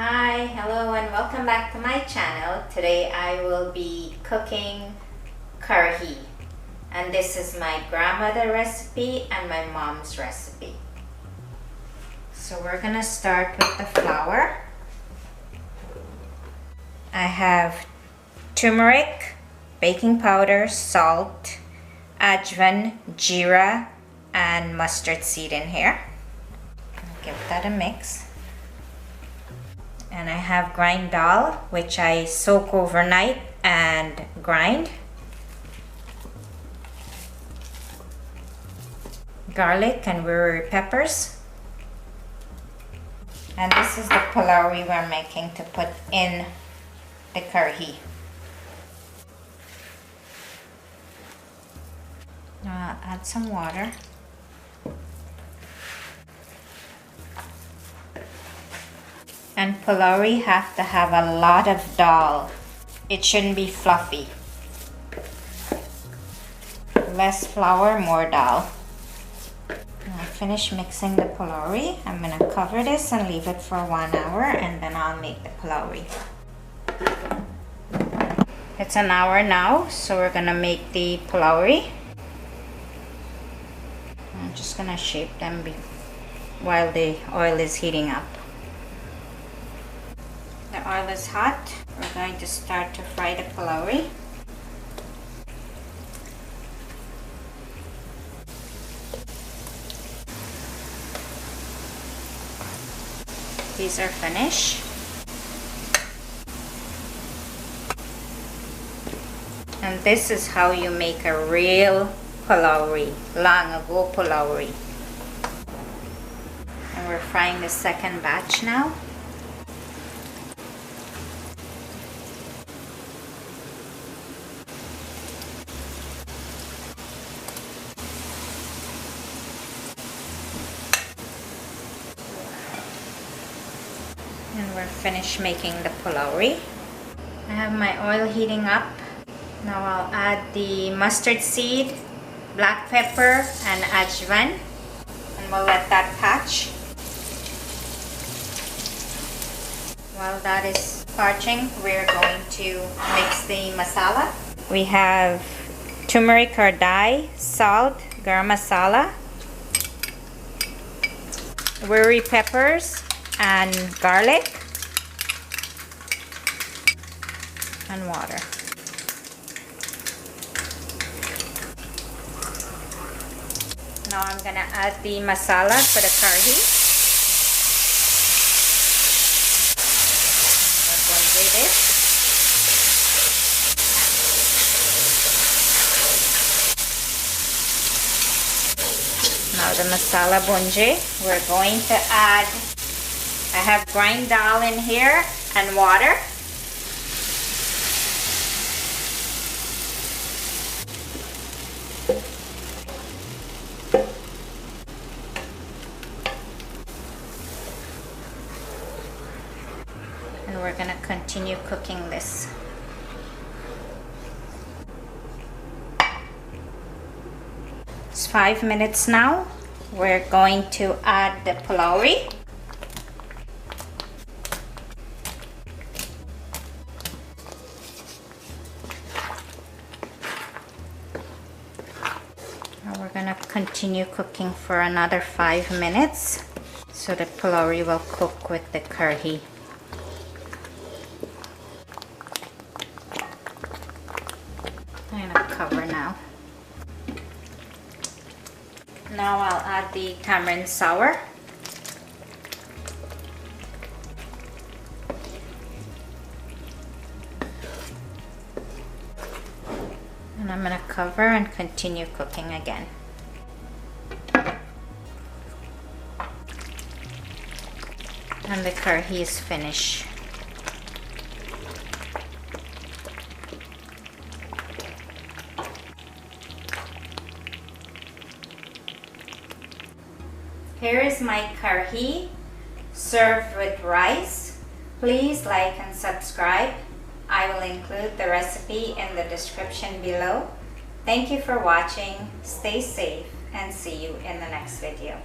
Hi, hello and welcome back to my channel. Today I will be cooking karhee, and this is my grandmother recipe and my mom's recipe. So we're gonna start with the flour. I have turmeric, baking powder, salt, ajwain, geera, and mustard seed in here. I'll give that a mix. And I have grinddhal, which I soak overnight and grind. Garlic and roti peppers. And this is the polari we're making to put in the karhee. Now I'll add some water. And polari have to have a lot of dhal. It shouldn't be fluffy. Less flour, more dhal. When I finish mixing the polari, I'm going to cover this and leave it for 1 hour, and then I'll make the polari. It's an hour now, so we're going to make the polari. I'm just going to shape them while the oil is heating up. The oil is hot. We're going to start to fry the polari. These are finished. And this is how you make a real polari, long ago polari. And we're frying the second batch now. And we're finished making the polari. I have my oil heating up. Now I'll add the mustard seed, black pepper, and ajwain, and we'll let that patch. While that is parching, we're going to mix the masala. We have turmeric or dye, salt, garam masala, roti peppers, and garlic, and water. Now I'm gonna add the masala for the karhee. We're going to do this. Now the masala bunje, we're going to add, I have grinddhal in here and water. And we're going to continue cooking this. It's 5 minutes now. We're going to add the polari. We're gonna continue cooking for another 5 minutes so the polari will cook with the karhee. I'm gonna cover now. Now I'll add the tamarind sour. And I'm going to cover and continue cooking again. And the karhee is finished. Here is my karhee served with rice. Please like and subscribe. I will include the recipe in the description below. Thank you for watching. Stay safe and see you in the next video.